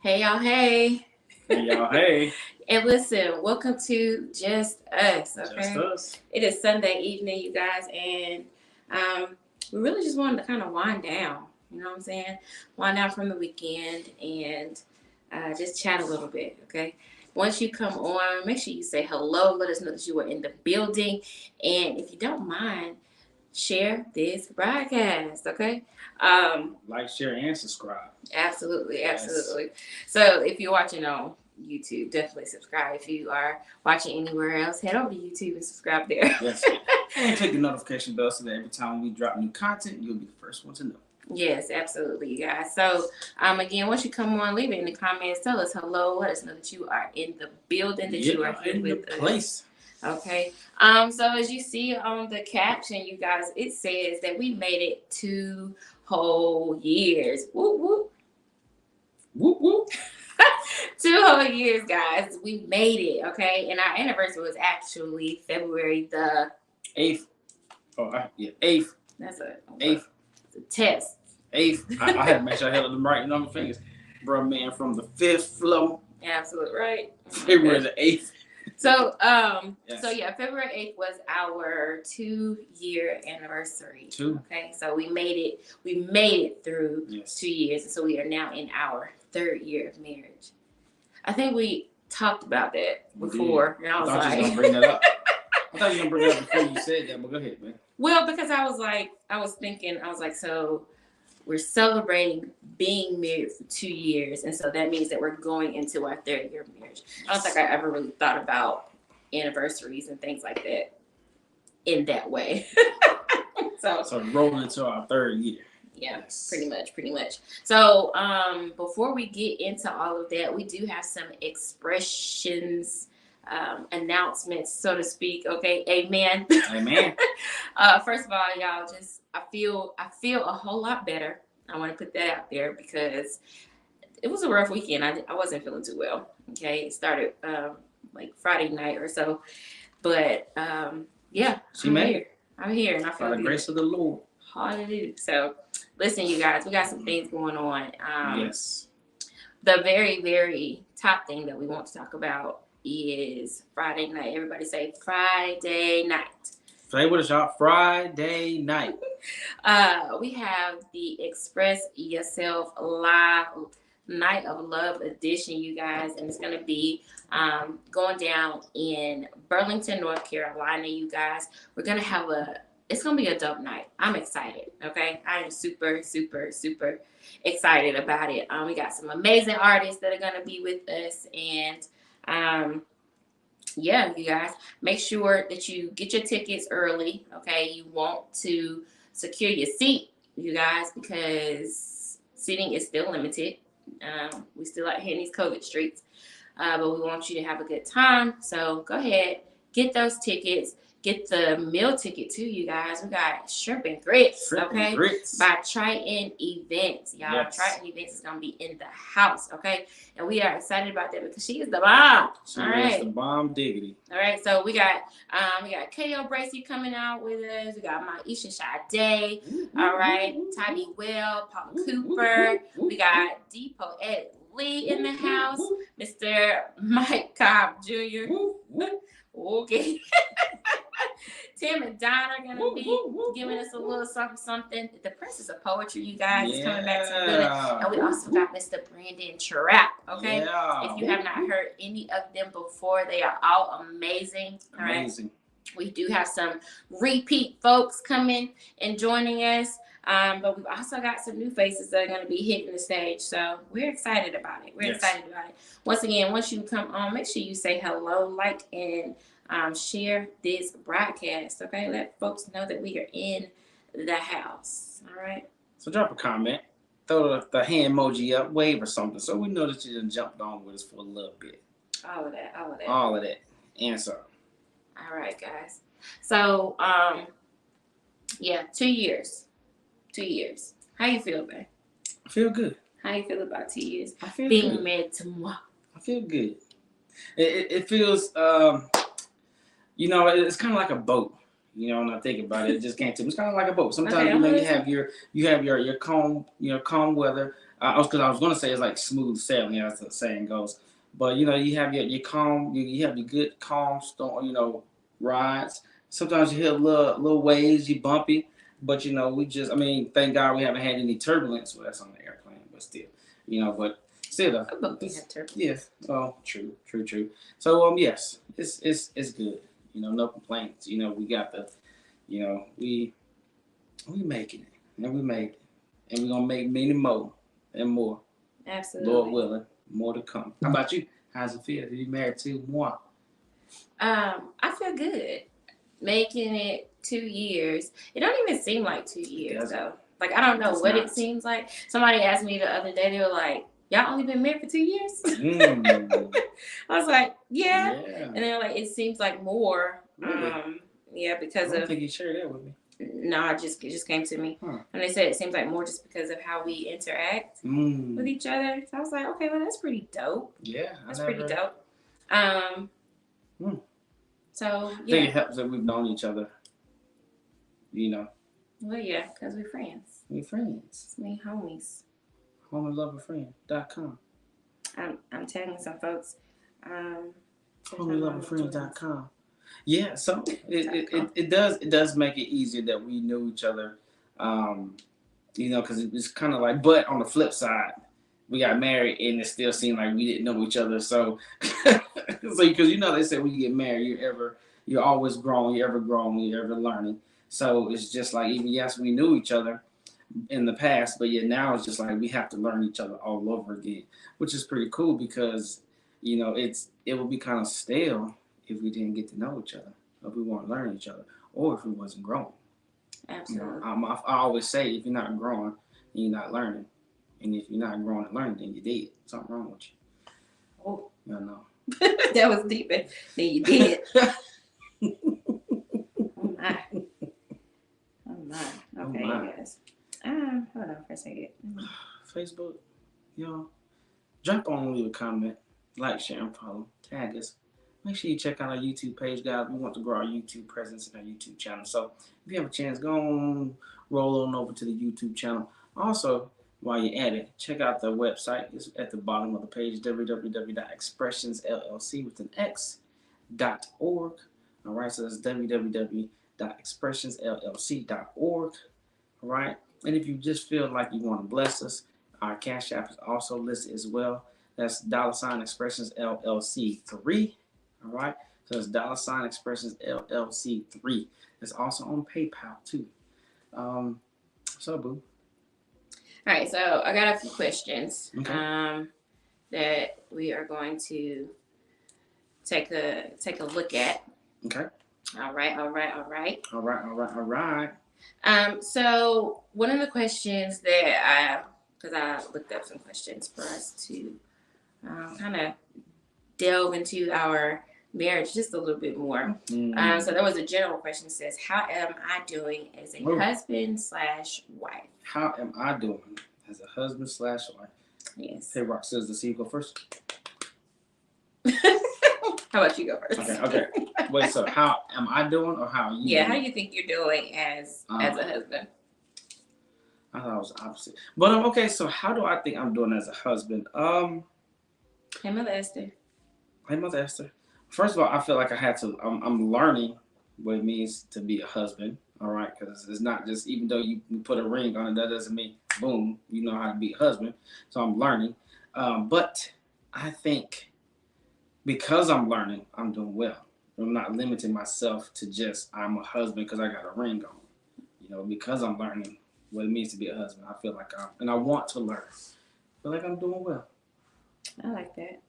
Hey y'all, hey. Hey y'all, hey. And listen, welcome to Just Us, okay? Just Us. It is Sunday evening, you guys, and we really just wanted to kind of wind down, you know what I'm saying? Wind down from the weekend and just chat a little bit, okay? Once you come on, make sure you say hello. Let us know that you are in the building. And if you don't mind, share this broadcast, okay? Like, share, and subscribe. Absolutely. Yes. So if you're watching on YouTube, definitely subscribe. If you are watching anywhere else, head over to YouTube and subscribe there. Yes. And click the notification bell so that every time we drop new content, you'll be the first one to know. Yes, absolutely, you guys. So, again, once you come on, leave it in the comments. Tell us hello. Let us know that you are in the building, that you are here in with the us. place. Okay. So as you see on the caption, you guys, it says that we made it 2 whole years. Whoop whoop. Whoop whoop. 2 whole years, guys. We made it. Okay, and our anniversary was actually February the 8th. Oh, 8th. That's a 8th. It's a test. 8th. I had to make sure I had them right number fingers. Bro, man, from the 5th floor. Absolutely right. February the 8th. So, Yes. so yeah, February 8th was our 2-year anniversary. 2. Okay, so we made it. We made it through Yes. 2 years, and so we are now in our 3rd year of marriage. I think we talked about that before, and I was I thought like, you was gonna bring that up. I thought you were gonna bring it up before you said that, but go ahead, man. Well, because I was like, so we're celebrating being married for 2 years, and so that means that we're going into our 3rd year of marriage. I don't think I ever really thought about anniversaries and things like that in that way. So rolling into our 3rd year. Yeah, Yes. pretty much. So before we get into all of that, we do have some expressions, announcements, so to speak. Okay, amen. Amen. First of all, y'all, I feel a whole lot better. I want to put that out there because it was a rough weekend. I wasn't feeling too well. Okay, it started like Friday night or so, but yeah, I'm here, and I feel by the grace of the Lord. Hallelujah. So, listen, you guys, we got some things going on. Yes. The very, very top thing that we want to talk about is Friday night. Everybody say Friday night. Say what is y'all? Friday night. We have the Express Yourself Live Night of Love edition, you guys, and it's going to be going down in Burlington, North Carolina, you guys. We're going to have it's going to be a dope night. I'm excited, okay? I am super, super, super excited about it. We got some amazing artists that are going to be with us, and yeah, you guys, make sure that you get your tickets early, okay? You want to secure your seat, you guys, because seating is still limited. We still out here in these COVID streets, but we want you to have a good time. So go ahead, get those tickets. Get the meal ticket too, you guys. We got shrimp and grits, okay? By Triton Events, y'all. Yes. Triton Events is gonna be in the house, okay? And we are excited about that because she is the bomb. She is the bomb diggity. All right, so we got K.O. Bracy coming out with us. We got Maisha Sade. All right, Tybee Well, Paul Cooper. We got Depot Ed Lee in the house. Mr. Mike Cobb Jr. Okay. Tim and Don are going to be giving us a little something. The Princess of Poetry, you guys, is coming back to the building. And we also got Mr. Brandon Trapp, okay? Yeah. If you have not heard any of them before, they are all amazing. All right? Amazing. We do have some repeat folks coming and joining us. But we've also got some new faces that are going to be hitting the stage. So we're excited about it. We're excited about it. Once again, once you come on, make sure you say hello, like, and share this broadcast. Okay, let folks know that we are in the house. All right. So drop a comment, throw the hand emoji up, wave or something, so we know that you done jumped on with us for a little bit. All of that. All of that. All of that. And so. All right, guys. So, yeah, 2 years. 2 years. How you feel, babe? I feel good. How you feel about 2 years? I feel being good. married to moi? I feel good. It feels, you know, it's kind of like a boat. You know, when I think about it, it just came to me. It's kind of like a boat. Sometimes Okay, you know you have your calm weather. Because I was gonna say it's like smooth sailing, as the saying goes. But you know, you have your calm, you have your good calm storm, you know, rides. Sometimes you hit little waves, you bumpy. But you know, thank God we haven't had any turbulence with us on the airplane. But still, you know, but still though. I both had turbulence. Yes. Oh, true. So yes, it's good. You know, no complaints. You know, we got you know, we making it, and we made it, and we're gonna make many more and more. Absolutely. Lord willing, more to come. How about you? How's it feel to be married to moi? I feel good. Making it 2 years. It don't even seem like 2 years though. Like I don't know what it seems like. Somebody asked me the other day. They were like, "Y'all only been married for 2 years?" I was like, yeah. And they're like, "It seems like more." Really? Yeah, because I don't think you shared that with me. No, it just came to me. And they said it seems like more just because of how we interact with each other. So I was like, okay, well that's pretty dope. Yeah, that's pretty dope. So yeah, I think it helps that we've known each other. You know. Well, yeah, because we're friends. We're friends. It's me, homies. HomieLoverFriend.com. I'm tagging some folks. HomieLoverFriend.com. Yeah, so it does make it easier that we knew each other, you know, because it's kind of like. But on the flip side, we got married and it still seemed like we didn't know each other. So, because you know they say when you get married, you're always growing, you're ever learning. So it's just like even yes, we knew each other in the past, but yet now it's just like we have to learn each other all over again, which is pretty cool because you know it would be kind of stale if we didn't get to know each other, if we weren't learning each other, or if we wasn't growing. Absolutely. You know, I always say if you're not growing, you're not learning, and if you're not growing and learning, then you're dead. Something wrong with you. Oh, I know. That was deep. Then you did. Oh my. Okay, you guys. Hold on for a second. Facebook, y'all. Jump on, leave a comment, like, share, and follow. Tag us. Make sure you check out our YouTube page, guys. We want to grow our YouTube presence and our YouTube channel. So if you have a chance, go on, roll on over to the YouTube channel. Also, while you're at it, check out the website. It's at the bottom of the page, www.expressionsllc with an X.org. All right, so that's www.expressionsllc.org. All right, and if you just feel like you want to bless us, our Cash App is also listed as well. That's $ExpressionsLLC3. All right, so it's $ExpressionsLLC3. It's also on PayPal too. So boo. All right, so I got a few questions. Okay. That we are going to take a look at. Okay. All right. So one of the questions that because I looked up some questions for us to kind of delve into our marriage just a little bit more. So there was a general question that says, how am I doing as a husband/wife? How am I doing as a husband/wife? Yes. Hey, Rock says the C go first. How about you go first? Okay. Wait, so how am I doing or how are you doing? How do you think you're doing as a husband? I thought it was the opposite. But okay, so how do I think I'm doing as a husband? Hey, Mother Esther. First of all, I feel like I'm learning what it means to be a husband. All right, because it's not just, even though you put a ring on it, that doesn't mean, boom, you know how to be a husband. So I'm learning. But I think because I'm learning, I'm doing well. I'm not limiting myself to just, I'm a husband because I got a ring on. You know, because I'm learning what it means to be a husband, I feel like and I want to learn. I feel like I'm doing well. I like that.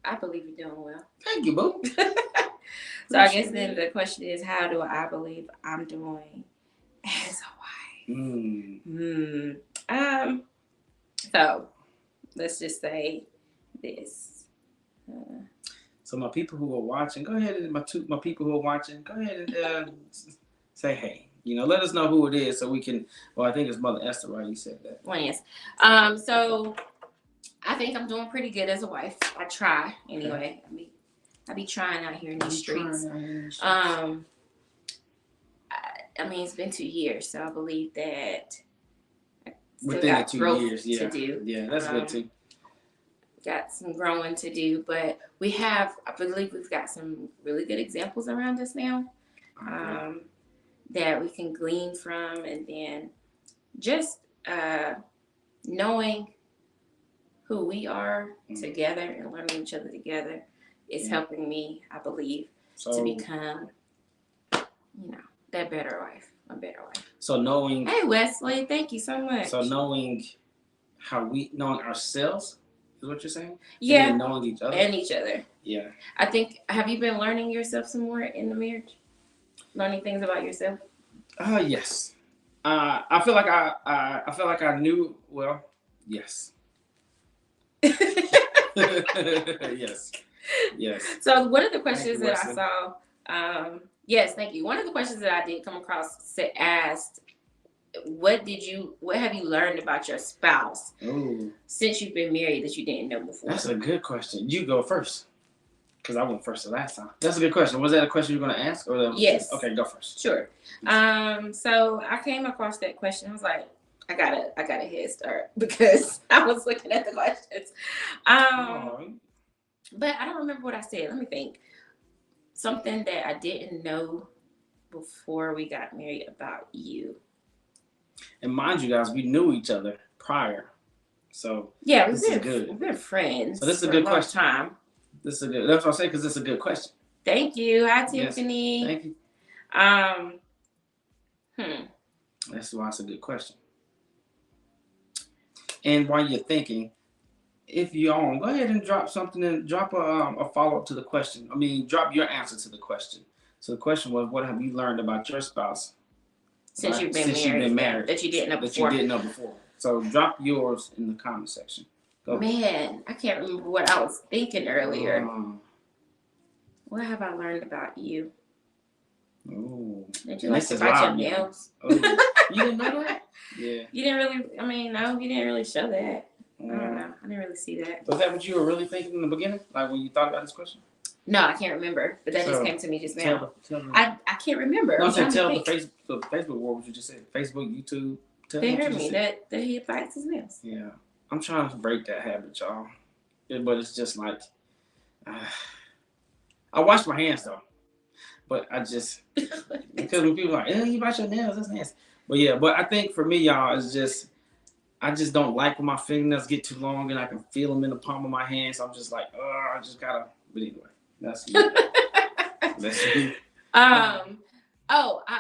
I believe you're doing well. Thank you, boo. So I guess then the question is, how do I believe I'm doing as a wife? So let's just say this. So my people who are watching, go ahead and my people who are watching, go ahead and say hey. Let us know who it is so we can. Well, I think it's Mother Esther, right? You said that. Well, yes. So I think I'm doing pretty good as a wife. I try anyway. Okay. I be trying out here in these streets. I mean, it's been 2 years, so I believe that I still within got the 2 growth years, to do. Yeah, that's good too. Got some growing to do, but I believe we've got some really good examples around us now that we can glean from, and then just knowing who we are together and learning each other together is helping me, I believe, to become, that better wife, a better wife. So knowing. Hey, Wesley, thank you so much. So knowing ourselves is what you're saying? Yeah. And knowing each other. And each other. Yeah. I think, have you been learning yourself some more in the marriage? Learning things about yourself? Yes. I feel like I knew. Well, yes. Yes. So one of the questions that I saw, yes, thank you. One of the questions that I did come across asked, what have you learned about your spouse since you've been married that you didn't know before? That's a good question. You go first. Because I went first the last time. That's a good question. Was that a question you were going to ask? Yes. Okay, go first. Sure. So I came across that question. I was like, I got a head start because I was looking at the questions. But I don't remember what I said. Let me think. Something that I didn't know before we got married about you. And mind you guys, we knew each other prior. So yeah, we've been friends. So this is a good question. Time. This is a good. That's what I say because it's a good question. Thank you. Hi, Tiffany. Yes, thank you. That's why it's a good question. And while you're thinking, if you go ahead and drop something and drop a follow up to the question. I mean, drop your answer to the question. So the question was, what have you learned about your spouse since you've been married that you didn't know before? So drop yours in the comment section. Go. Man, I can't remember what I was thinking earlier. What have I learned about you? Oh, did you like to bite your nails? Oh, you didn't know that? Yeah. You didn't really. I mean, no, you didn't really show that. I don't know. I didn't really see that. Was that what you were really thinking in the beginning, like when you thought about this question? No, I can't remember, but that just came to me just now. Tell me. I can't remember. No, tell the Facebook world what you just said. Facebook, YouTube. They heard me that he bites his nails. Yeah, I'm trying to break that habit, y'all. But it's just like I wash my hands though, but I just because when people are like, you bite your nails, that's nasty. But I think for me, y'all, it's just I just don't like when my fingernails get too long and I can feel them in the palm of my hand. So I'm just like, I just gotta. But anyway, that's me. That's me. I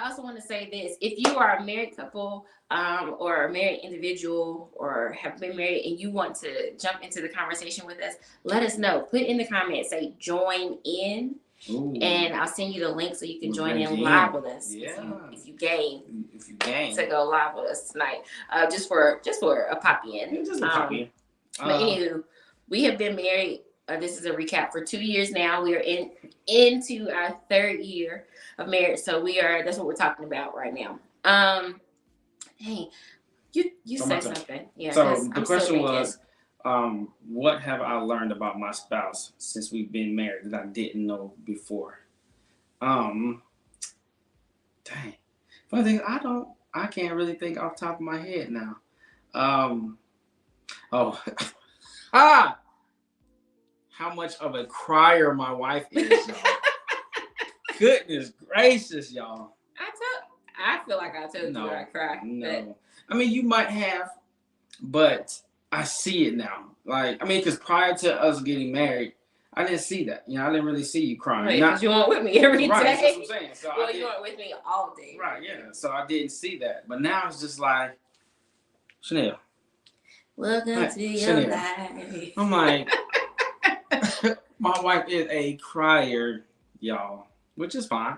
also want to say this: if you are a married couple, or a married individual, or have been married, and you want to jump into the conversation with us, let us know. Put in the comments, say join in. Ooh. And I'll send you the link so you can join in live with us. Yeah. If you game to go live with us tonight, just for a pop in. Just a pop in. But anywho, we have been married. This is a recap for 2 years now. We are into our 3rd year of marriage, so that's what we're talking about right now. Hey, you say something. Yeah. So the question was, what have I learned about my spouse since we've been married that I didn't know before? Dang. Funny thing, I can't really think off the top of my head now. How much of a crier my wife is, y'all. Goodness gracious, y'all. I feel like I told you I cry. No. I mean, you might have, but I see it now. Like, I mean, because prior to us getting married, I didn't see that. I didn't really see you crying. Right, because you weren't with me every day. Right, that's what I'm saying. So you weren't with me all day. Right, yeah. So I didn't see that. But now it's just like, Chanel. Welcome to your life. I'm like, my wife is a crier, y'all. which is fine.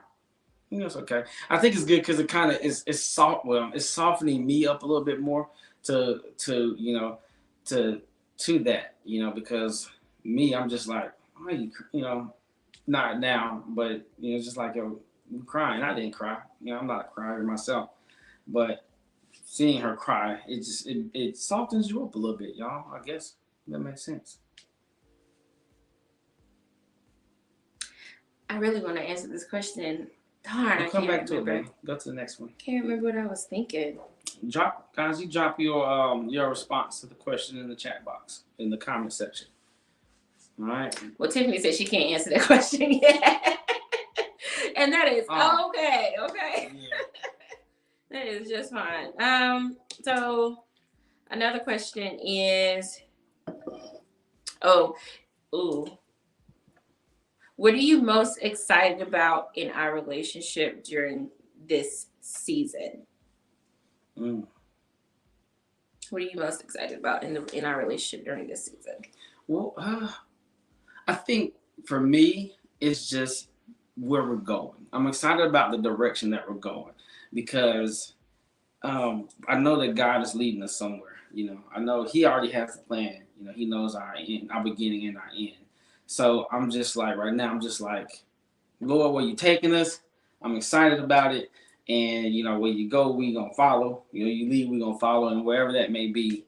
You know, it's okay. I think it's good because it kind of is it's soft. Well, it's softening me up a little bit more to you know to that, you know, because me, I'm just like, why you know, not now, but you know, it's just like, yo, you crying. I didn't cry. You know, I'm not a crier myself, but seeing her cry, it softens you up a little bit, y'all. I guess that makes sense. I really want to answer this question. Darn, We'll I come can't back to it, remember. baby. Go to the next one. Can't remember what I was thinking. Drop, guys. You drop your response to the question in the chat box in the comment section. All right. Well, Tiffany said she can't answer that question yet. And that is okay. Okay. Yeah. That is just fine. So another question is, what are you most excited about in our relationship during this season? What are you most excited about in our relationship during this season? Well, I think for me, it's just where we're going. I'm excited about the direction that we're going because I know that God is leading us somewhere. You know, I know He already has the plan. You know, He knows our end, our beginning and our end. So I'm just like, right now, I'm just like, Lord, where you taking us? I'm excited about it. And, you know, where you go, we going to follow. You know, you leave, we going to follow. And wherever that may be.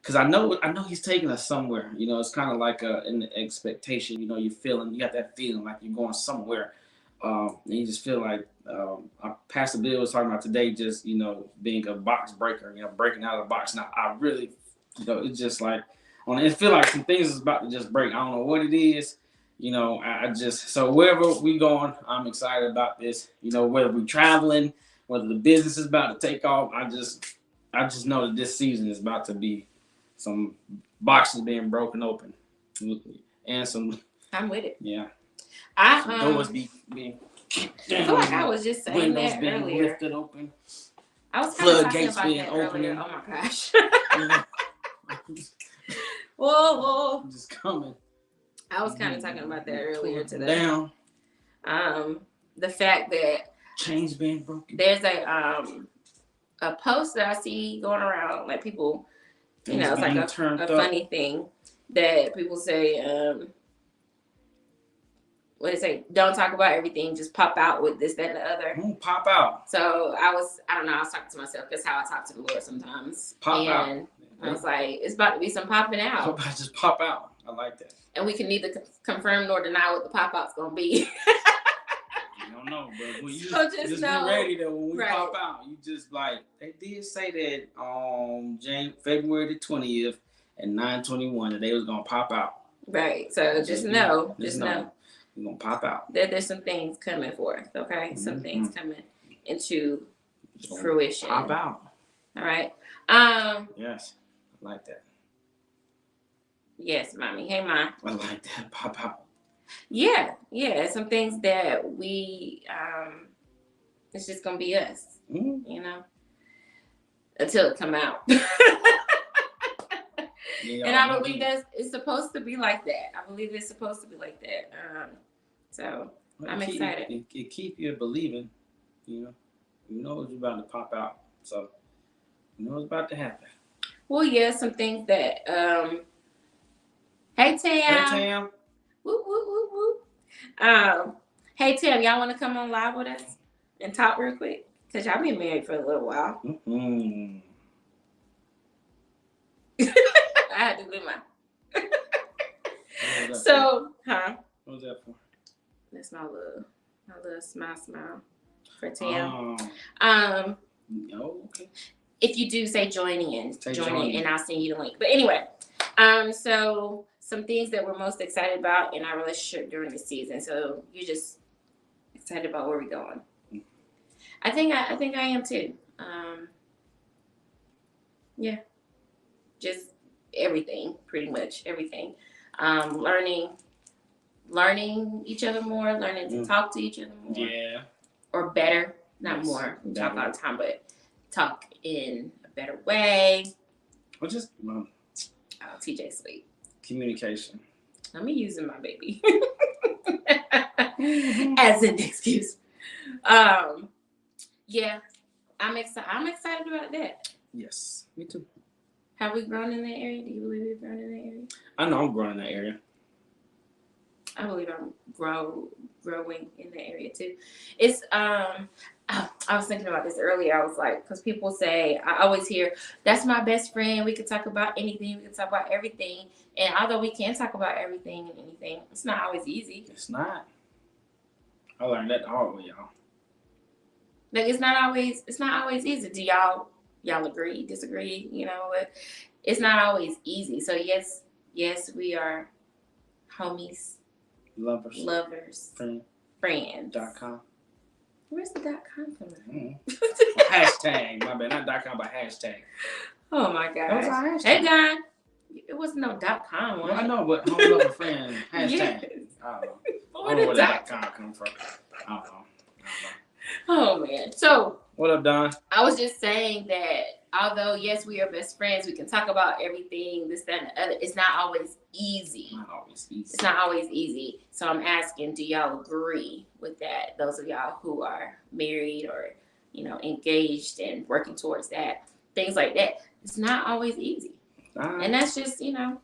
Because I know He's taking us somewhere. You know, it's kind of like an expectation. You know, you got that feeling like you're going somewhere. And you just feel like Pastor Bill was talking about today, just, you know, being a box breaker, you know, breaking out of the box. Now, I really, you know, it's just like, it feel like some things is about to just break. I don't know what it is. You know, I just, so wherever we going, I'm excited about this. You know, whether we traveling, whether the business is about to take off, I just know that this season is about to be some boxes being broken open. And some. I'm with it. Yeah. Some doors being. I feel like I was just saying that being earlier. Lifted open. I was kind of talking Floodgates about being that open. earlier. Oh my gosh. Whoa. Just coming. I was kind of talking about that earlier today. Down. The fact that chains being broken. There's a post that I see going around, like people, you know, it's like a funny thing that people say, what they say, don't talk about everything, just pop out with this, that, and the other. Pop out. So I was talking to myself. That's how I talk to the Lord sometimes. Pop out. And I was like, it's about to be some popping out. Just pop out. I like that. And we can neither confirm nor deny what the pop out's gonna be. I don't know, but when you just be ready though, when we pop out, you just like, they did say that on February the 20th at 9:21 that they was gonna pop out. Right. So just know. We're gonna pop out. There's some things coming forth, okay? Mm-hmm. Some things coming into fruition. Pop out. All right. Yes, I like that. Yes, mommy. Hey, Ma. I like that. Pop out. Yeah. Some things that we it's just gonna be us, you know, until it come out. Yeah, and I believe that it's supposed to be like that. I believe it's supposed to be like that. So I'm excited. It keep you believing, you know. You know it's about to pop out. So you know it's about to happen. Well, yeah, some things that hey Tam. Hey Tam. Whoop, whoop, whoop, whoop. Hey Tam, y'all want to come on live with us and talk real quick? Because y'all been married for a little while. Mm-hmm. I had to do mine. So, huh? What was that for? That's my little smile for Tam. Okay. If you do say join in, and I'll send you the link. But anyway, so some things that we're most excited about in our relationship during the season. So you're just excited about where we're going. I think I am too. Yeah, just everything, pretty much everything. Learning each other more, learning to talk to each other more. Yeah. Or better, not more. We talk all the time, but talk in a better way. Or just TJ Sweet. Communication. I'm using my baby. as an excuse. Yeah, I'm excited. I'm excited about that. Yes, me too. Have we grown in that area? Do you believe we've grown in that area? I know I'm growing in that area. I believe I'm growing in that area too. It's I was thinking about this earlier. I was like, because people say, I always hear, that's my best friend. We can talk about anything. We can talk about everything. And although we can talk about everything and anything, it's not always easy. It's not. I learned that the hard way, y'all. Like it's not always easy. Do y'all agree, disagree? You know, it's not always easy. So yes, we are homies, lovers, friends. .com. Where's the .com from? Hashtag. My bad. Not .com, but hashtag. Oh my gosh. That was our hashtag. Hey, God. It wasn't no .com one. Well, I know, but home lover friend hashtag. Yes. I don't know. Where did where the .com come from? I don't know. Oh man. So what up, Don? I was just saying that although yes, we are best friends, we can talk about everything, this, that, and the other. It's not always easy. Not always easy. It's not always easy. So I'm asking, do y'all agree with that? Those of y'all who are married or, engaged and working towards that, things like that. It's not always easy. And that's just,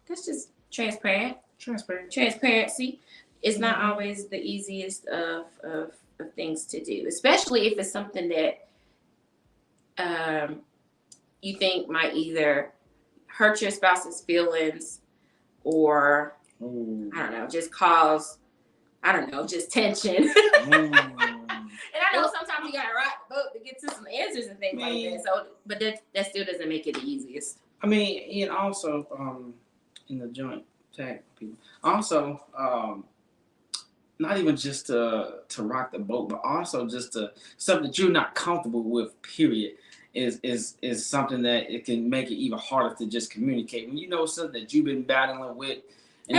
that's just transparent. Transparency. It's not always the easiest of things to do, especially if it's something that you think might either hurt your spouse's feelings or I don't know, just cause just tension. And I know sometimes you gotta rock the boat to get to some answers and things like that. So, but that still doesn't make it the easiest. I mean, and also in the joint tag people, also not even just to rock the boat, but also just to something that you're not comfortable with. Period. Is something that it can make it even harder to just communicate when you know something that you've been battling with, and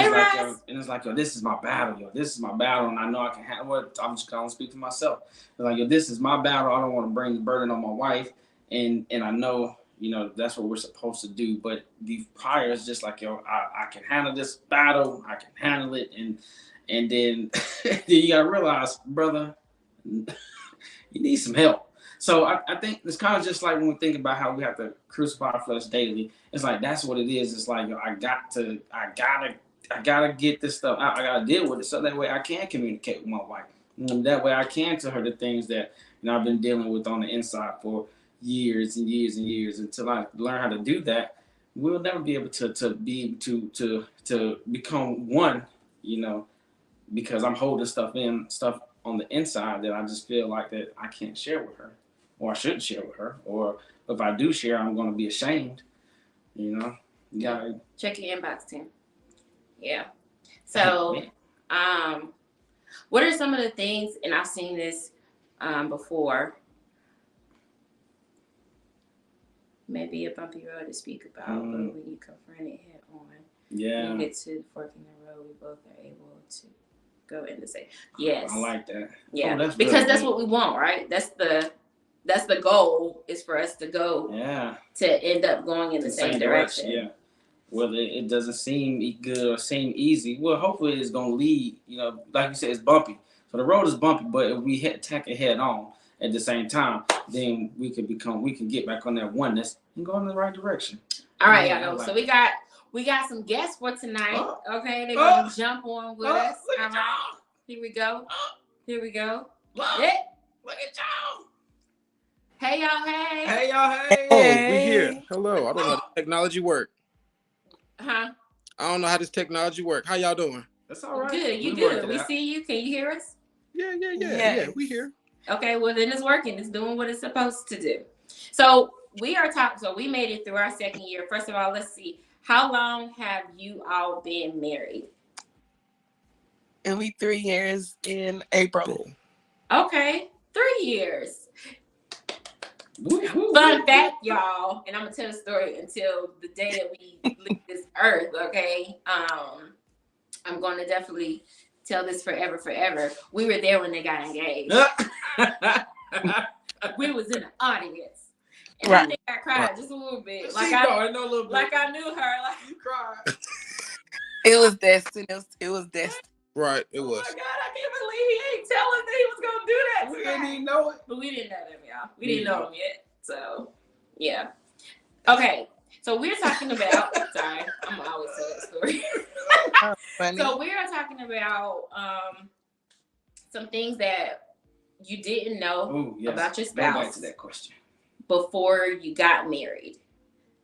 it's like, yo, this is my battle, and I know I can handle it. I'm just gonna speak for myself. It's like, yo, this is my battle. I don't want to bring the burden on my wife, and I know, that's what we're supposed to do. But the prior is just like, yo, I can handle this battle. I can handle it, and then then you gotta realize, brother, you need some help. So I think it's kind of just like when we think about how we have to crucify our flesh daily. It's like that's what it is. It's like, yo, I gotta get this stuff out. I gotta deal with it so that way I can communicate with my wife. And that way I can tell her the things that I've been dealing with on the inside for years and years and years. Until I learn how to do that, we'll never be able to become one. Because I'm holding stuff on the inside that I just feel like that I can't share with her. Or I shouldn't share with her, or if I do share, I'm going to be ashamed. You gotta check your inbox, Tim. Yeah. So, what are some of the things? And I've seen this before. Maybe a bumpy road to speak about, but when you confront it head on, when you get to the fork in the road, we both are able to go in to say yes. I like that. Yeah, because that's what we want, right? That's the goal, is for us to go to end up going in the same direction. Yeah. Well, it doesn't seem good or seem easy. Well, hopefully it's going to lead, like you said, it's bumpy. So the road is bumpy, but if we attack it head on at the same time, then we can get back on that oneness and go in the right direction. All right, y'all. So we got some guests for tonight. Okay, they're going to jump on with us. All right. Here we go. Look at y'all. Hey, y'all, hey. Hey, y'all, hey. Oh, we here. Hello. I don't know how this technology work. Huh? I don't know how this technology work. How y'all doing? That's all right. Good. You good. We see you. Can you hear us? Yeah, we here. Okay, well, then it's working. It's doing what it's supposed to do. So we made it through our second year. First of all, let's see. How long have you all been married? It'll be 3 years in April. Okay, 3 years. Fun fact, y'all, and I'm gonna tell the story until the day that we leave this earth. Okay, I'm gonna definitely tell this forever. We were there when they got engaged. We was in the audience, and I think I cried just a little bit, like I knew her. Like you cried. It was destined. It was destined. Right, it was. Oh my God, I can't believe he ain't tell us that he was gonna do that. We didn't even know it. But we didn't know them, y'all. We didn't know them yet. So yeah. Okay. So we're talking about sorry, I'm always tell that story. Funny. So we are talking about some things that you didn't know about your spouse. Go back to that question. Before you got married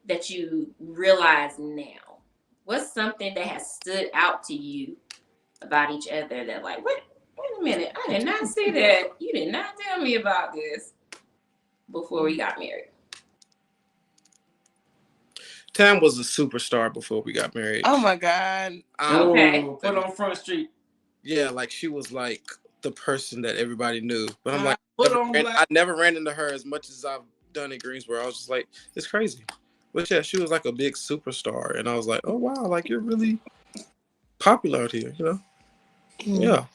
that you realize now. What's something that has stood out to you about each other that like, wait a minute, I did not see that. You did not tell me about this before we got married. Tam was a superstar before we got married. Oh my God. Okay. Put on Front Street. Yeah, like she was like the person that everybody knew. But I'm like, I I never ran into her as much as I've done in Greensboro. I was just like, it's crazy. But yeah, she was like a big superstar. And I was like, oh wow, like you're really popular out here, you know? Yeah.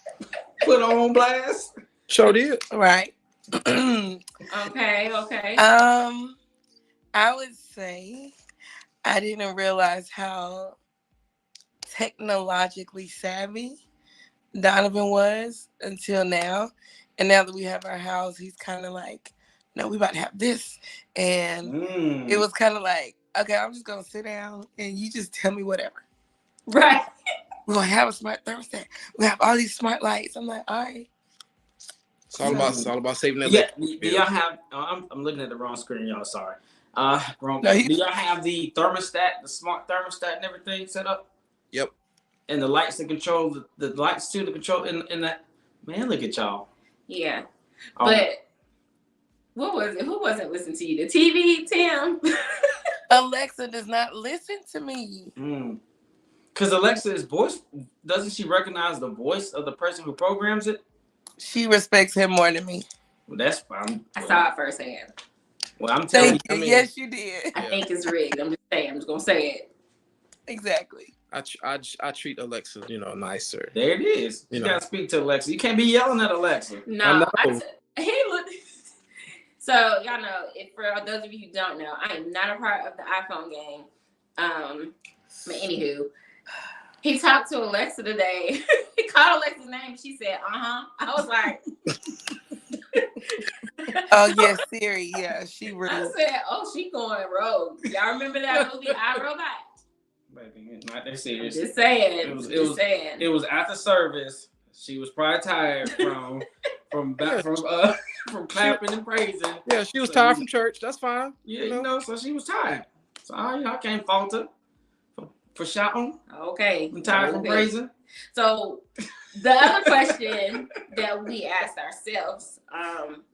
Put on blast. Sure did. Right. Okay. I would say I didn't realize how technologically savvy Donovan was until now. And now that we have our house, he's kind of like, no, we about to have this. And it was kind of like, okay, I'm just going to sit down and you just tell me whatever. Right. We're going to have a smart thermostat. We have all these smart lights. I'm like, all right. It's all about saving that. Yeah. Do y'all have, I'm looking at the wrong screen, y'all. Sorry. Wrong. Do y'all have the thermostat, the smart thermostat and everything set up? Yep. And the lights to control, the lights to the control in that? Man, look at y'all. Yeah. But what was it? Who wasn't listening to you? The TV, Tim? Alexa does not listen to me. Because Alexa's voice, doesn't she recognize the voice of the person who programs it? She respects him more than me. Well, that's fine. I saw it firsthand. Well, I'm telling Thank you. I mean, yes, you did. I think it's rigged. I'm just saying. I'm just going to say it. Exactly. I treat Alexa, nicer. There it is. You got to speak to Alexa. You can't be yelling at Alexa. No. So, y'all know, for those of you who don't know, I am not a part of the iPhone game. But anywho, he talked to Alexa today. He called Alexa's name. She said, I was like. Oh, yes, Siri. Yeah, she really. I said, she going rogue. Y'all remember that movie, I, Robot? Baby, not that serious. Just saying. It was after service. She was probably tired from clapping and praising. Yeah, she was tired from church. That's fine. Yeah, so she was tired. So I can't fault her for shouting. Okay. I'm tired from praising. So the other question that we asked ourselves,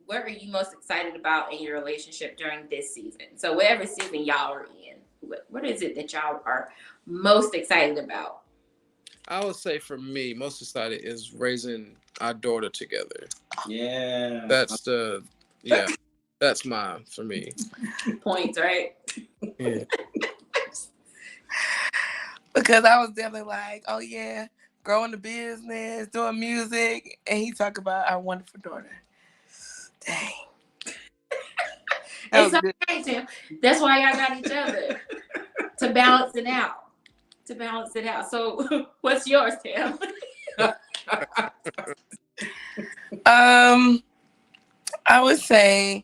what are you most excited about in your relationship during this season? So whatever season y'all are in, what is it that y'all are most excited about? I would say for me, most excited is raising our daughter together. Yeah. That's mine for me. Points, right? Yeah. Because I was definitely like, oh yeah, growing the business, doing music, and he talked about our wonderful daughter. Dang. It's okay, Tim. That's why y'all got each other. To balance it out. So what's yours, Tim? I would say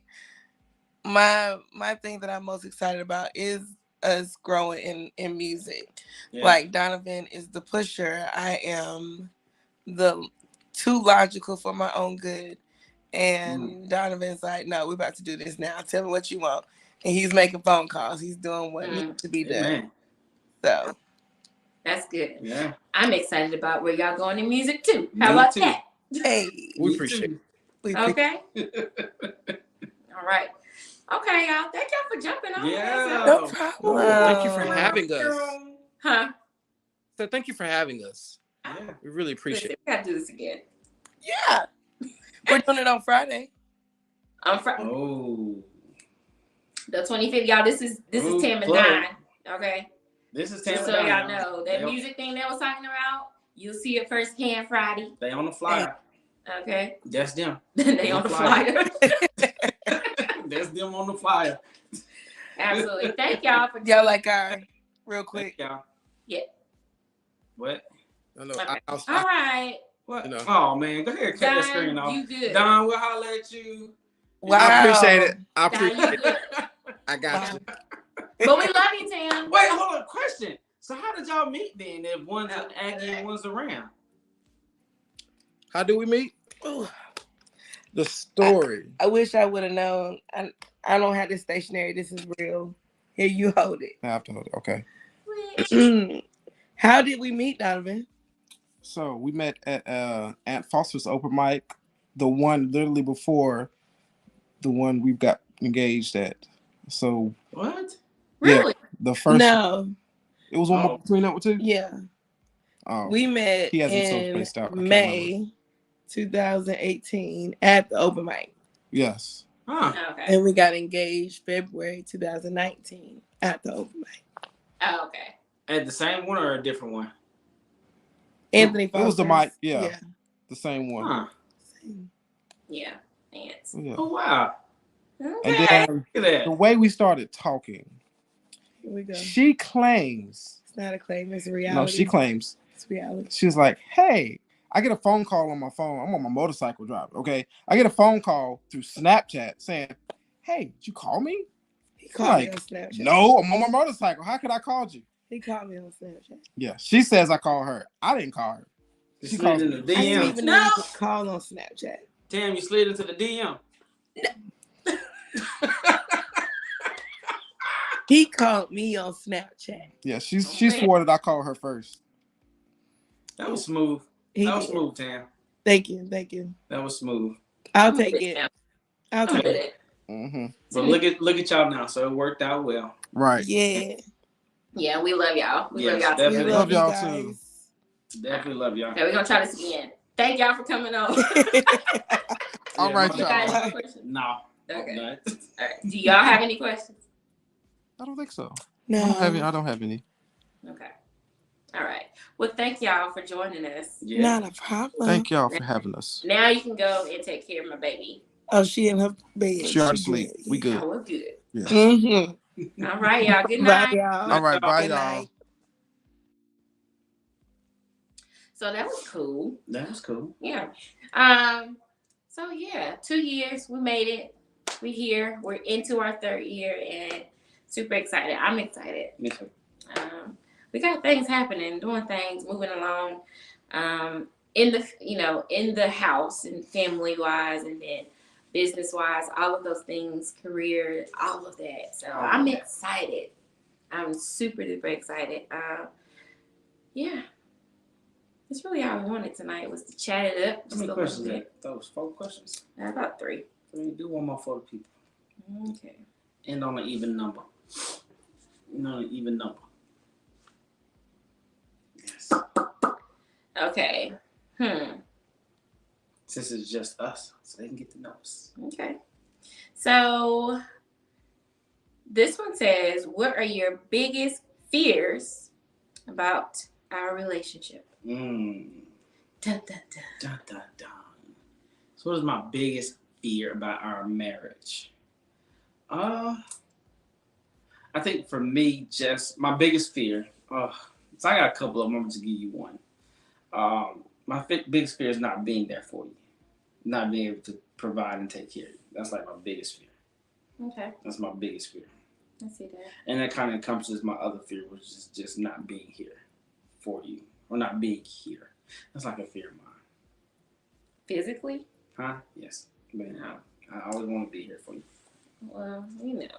my thing that I'm most excited about is us growing in music. Yeah. Like Donovan is the pusher. I am the too logical for my own good. And Donovan's like, no, we're about to do this now. Tell me what you want. And he's making phone calls. He's doing what needs to be done. Amen. So that's good. Yeah. I'm excited about where y'all going in music too. How about that? Hey. We appreciate it. Okay. All right. Okay, y'all. Thank y'all for jumping on. Yeah. No problem. Thank you for having us. Huh? So thank you for having us. Yeah. We really appreciate it. We gotta do this again. Yeah. We're doing it on Friday. On Friday. Oh. The 25th, y'all. This is Tam and Don. Okay. This is Tam and Don. So y'all know that music thing that was talking about. You'll see it firsthand Friday. They on the flyer. Okay. That's them. They on the flyer. That's them on the flyer. Absolutely. Thank y'all for y'all like our real quick. Thank y'all. Yeah. What? No. Okay. All right. What? You know. Oh man, go ahead, cut that screen Don, off. you good. Don, we'll holler at you. Wow. I appreciate it. I Don, you appreciate it. good. I got Wow. you. But we love you, Tam. Wait, hold on. Question. So how did y'all meet then? If one's an Aggie and one's around? How do we meet? Ooh. The story. I wish I would have known. I don't have this stationery. This is real. Here, you hold it. I have to hold it. Okay. How did we meet, Donovan? So we met at Aunt Foster's open mic, the one literally before the one we got engaged at. So What? Really? the first. No. It was one more between that one too. Yeah. Oh, We met he has it so in spaced out. I can't May 2018 at the open mic. Yes. Huh. Okay. And we got engaged February 2019 at the open mic. Oh, okay. At the same one or a different one? Anthony It was the Foster's. mic. Yeah. The same one. Huh. Yeah. Ants. Yeah. Oh wow. And Okay. then Look at the that. way we started talking, Here we go. she claims. It's not a claim, it's a reality. No, she claims. It's reality. She was like, "Hey, I get a phone call on my phone. I'm on my motorcycle drive. Okay, I get a phone call through Snapchat saying, "Hey, did you call me?" He called me Like, on Snapchat. no, I'm on my motorcycle. How could I call you? He called me on Snapchat. Yeah, she says I call her. I didn't call her. You She slid calls into me. the I didn't DM. even know you could call on Snapchat. Damn, you slid into the DM. He called me on Snapchat. Yeah, she swore that I called her first. That was smooth. He That was did. smooth, Tam. Thank you. Thank you. That was smooth. I'll take it. I'll I'm take with it. it. Mm-hmm. But look at y'all now. So it worked out well. Right. Yeah. Yeah, we love y'all. We love Yes, y'all We definitely. too. love Love y'all you guys. Definitely love y'all. Okay, we're gonna try this again. Thank y'all for coming on. All right, my You guys y'all. bad. have any questions? No. Okay. None. All right. Do y'all have any questions? I don't think so. No. I don't have any. Okay. All right. Well, thank y'all for joining us. Yeah. Not a problem. Thank y'all for having us. Now you can go and take care of my baby. Oh, she in her bed. She already asleep. good. We good. Oh, we're good. Yeah. Mm-hmm. All right, y'all. Good Bye, night. y'all. All right. Bye, Good y'all. night. So that was cool. That was cool. Yeah. So yeah, 2 years, we made it. We're here. We're into our 3rd year and super excited. I'm excited. Me too. We got things happening, doing things, moving along. In the house and family wise, and then business wise, all of those things, career, all of that. So I'm excited. I'm super duper excited. Yeah. That's really all I wanted tonight was to chat it up How just many a questions? little bit. That was 4 questions. About 3. Can we do one more for the people? Okay. End on an even number. End on an even number. Yes. Okay. Since it's just us, so they can get to know us. Okay. So this one says, what are your biggest fears about our relationship? Dun, Dun, dun, dun. dun, dun, dun. So what is my biggest fear about our marriage? I think for me, just my biggest fear. So I got a couple of them. I'm going to give you one. My biggest fear is not being there for you, not being able to provide and take care of you. That's like my biggest fear. Okay. That's my biggest fear. I see that. And that kind of encompasses my other fear, which is just not being here for you or not being here. That's like a fear of mine. Physically? Huh? Yes. Man, I always want to be here for you. Well, I mean,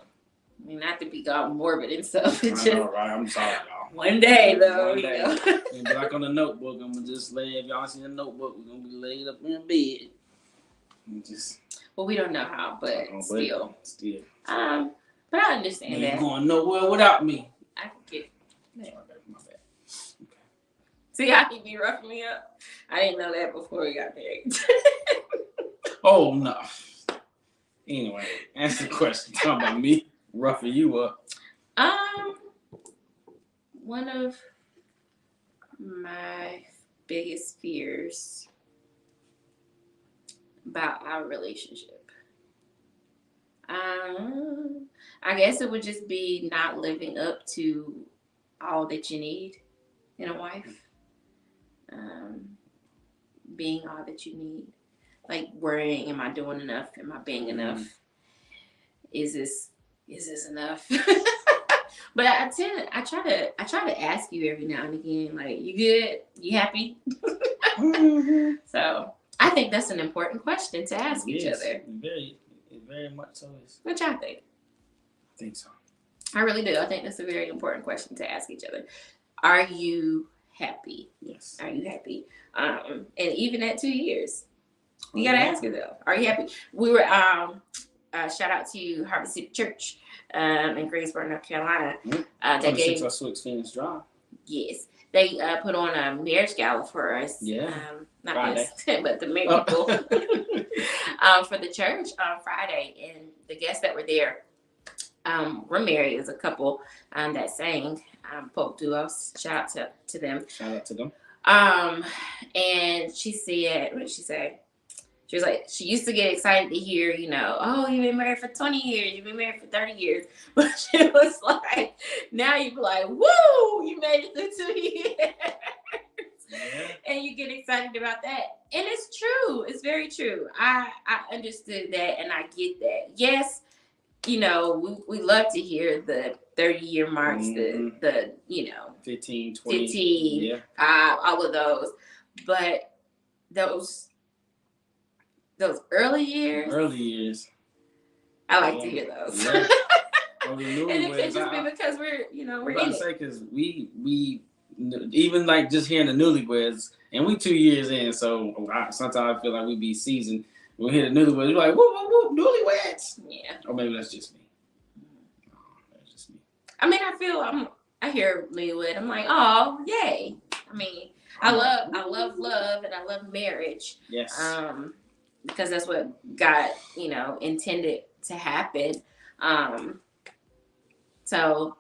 not to be all morbid and stuff. It's I just know, right? I'm sorry, y'all. one day, though. One You day. know? And be like on the notebook, I'm gonna just lay. If y'all see the notebook, we're gonna be laid up in bed. And just. Well, we don't know how, but still. Still. But I understand You that. ain't going nowhere without me. I can get. My bad. See how he be roughing me up? I didn't know that before we got married. Oh no. Anyway, answer the question. Talking about me roughing you up. One of my biggest fears about our relationship. I guess it would just be not living up to all that you need in a wife. being all that you need? Like worrying, am I doing enough? Am I being enough? Is this enough? But I try to ask you every now and again, like, you good? You happy? So I think that's an important question to ask each other. Very much so. Which I think. I think so. I really do. I think that's a very important question to ask each other. Are you happy? Yes. Are you happy? And even at 2 years, you gotta ask yourself, are you happy? We were shout out to Harvest City Church in Greensboro, North Carolina. They gave us Phoenix Drive. Yes, they put on a marriage gala for us. Yeah. Not Friday. us, but the married people for the church on Friday, and the guests that were there were married as a couple that sang folk duos. Shout out to them. Shout out to them. And she said, what did she say? She was like, she used to get excited to hear, you know, oh, you've been married for 20 years, you've been married for 30 years. But she was like, now you be like, woo, you made it through 2 years. Yeah. And you get excited about that. And it's true. It's very true. I understood that and I get that. Yes, you know, we love to hear the 30-year marks, the you know, 15, 20, 15, all of those. But those early years, I like to hear those. Yeah. And it could just be because we're in it. Say because we even like just hearing the newlyweds, and we 2 years in, so sometimes I feel like we be seasoned. We hear the newlyweds, we're like, whoop, whoop, whoop, newlyweds. Yeah. Or maybe that's just me. That's just me. I mean, I hear newlywed, I'm like, oh, yay. I mean, I love love and I love marriage. Yes. Because that's what God, intended to happen. So,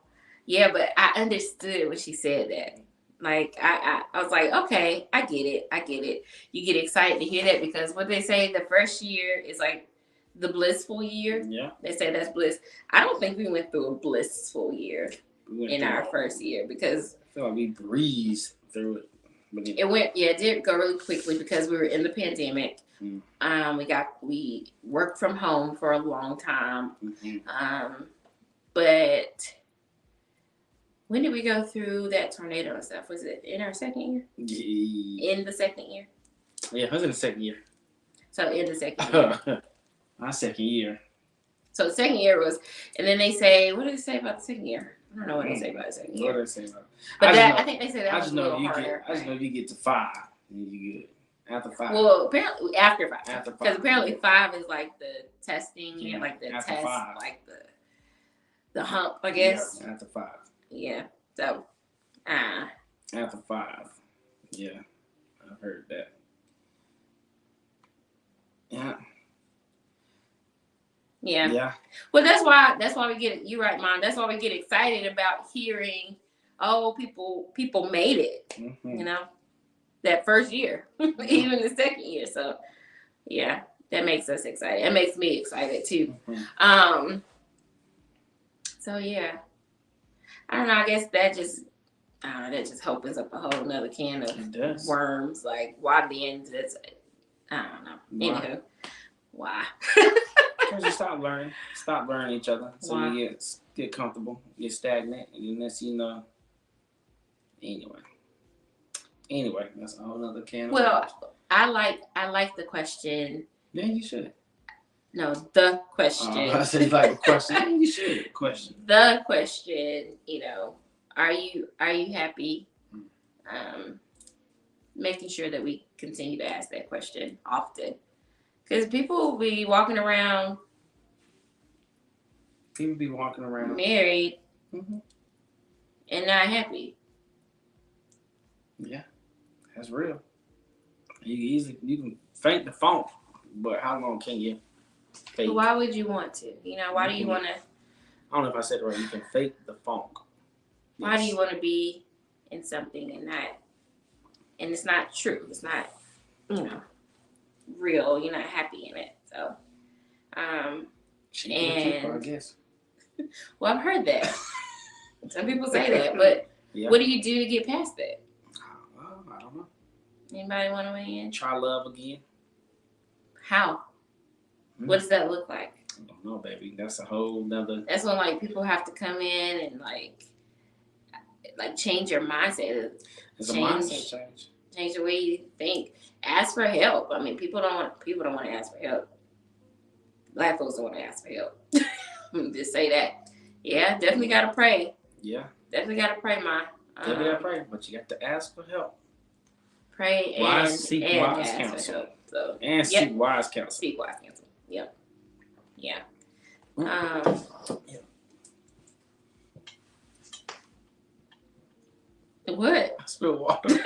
yeah, but I understood when she said that. Like, I was like, okay, I get it. You get excited to hear that because what they say, the first year is like the blissful year. Yeah. They say that's bliss. I don't think we went through a blissful year in our first year because I feel like we breezed through it. It did go really quickly because we were in the pandemic. We worked from home for a long time. But when did we go through that tornado and stuff? Was it in our second year? Yeah. In the second year? Yeah, it was in the second year. So in the second year. My second year. So the second year was, and then they say, what do they say about the second year? I don't know what they say about the second year. What do they say about it? But I think they say that was a little harder. I just know if you get to 5, then you good. After 5. Well, apparently after 5. Because apparently 5 is like the testing, like the after test, 5. like the hump, I guess. Yeah, after 5. Yeah. So, After 5. Yeah. I've heard that. Yeah. Yeah. Well, that's why we get, you're right, Mom. That's why we get excited about hearing, people made it, that first year, even the second year. So, yeah, that makes us excited. It makes me excited too. So yeah, I don't know. I guess that just opens up a whole nother can of worms. Like, why the end? I don't know. Why? Anywho, why? Because you stop learning each other. So why? You get comfortable, get stagnant, and then next you know. Anyway, that's a whole nother can of worms. I like the question. Yeah, you should. No, the question. I said you like a question. Yeah, you should. Question. The question, are you happy? Making sure that we continue to ask that question often. Because people will be walking around. People be walking around. Married. And not happy. Yeah. That's real. You can fake the funk, but how long can you fake? Why would you want to? Why do you want to? I don't know if I said it right. You can fake the funk. Why do you want to be in something and it's not true? It's not, real. You're not happy in it. So, I guess. Well, I've heard that. Some people say that, but what do you do to get past that? I don't know. Anybody want to weigh in? Try love again. How? What does that look like? I don't know, baby. That's a whole nother. That's when like people have to come in and like change your mindset. It's a mindset change. Change the way you think. Ask for help. I mean, people don't want to ask for help. Black folks don't want to ask for help. Just say that. Yeah, definitely gotta pray. Yeah. Definitely gotta pray, Ma. Definitely gotta pray, but you got to ask for help. Pray and seek wise counsel. So, seek wise counsel. Seek wise counsel. Yep. Yeah. What? I spilled water.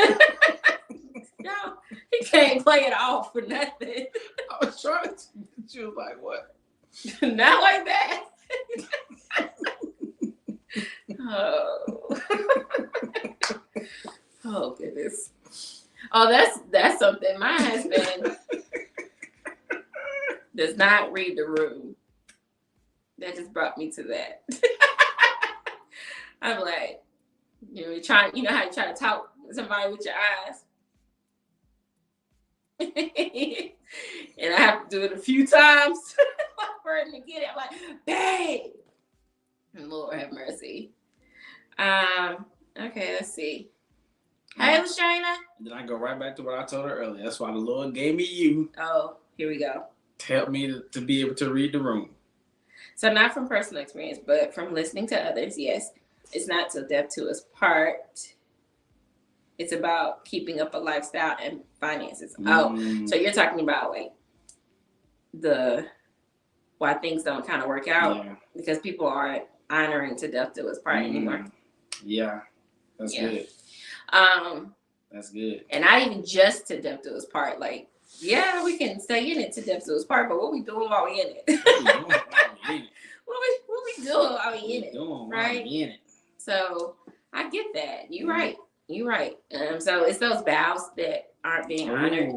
No, he can't play it off for nothing. I was trying to. She was like, "What?" Not like that. Oh. Oh goodness. Oh, that's something. My husband does not read the room. That just brought me to that. I'm like, you know how you try to talk to somebody with your eyes. And I have to do it a few times for him to get it. I'm like, babe. Lord have mercy. Okay, let's see. Hey, LaShayna. Then I go right back to what I told her earlier. That's why the Lord gave me you. Oh, here we go. To help me to be able to read the room. So not from personal experience, but from listening to others, yes. It's not till death do us part. It's about keeping up a lifestyle and finances. Oh, so you're talking about like why things don't kind of work out because people aren't honoring to death do us part anymore. Yeah, that's good. That's good. And not even just to death do us part. Like, yeah, we can stay in it to death do us part, but what we doing while we in it? What we doing while we in it? Right? So I get that. You're right. So it's those vows that aren't being honored.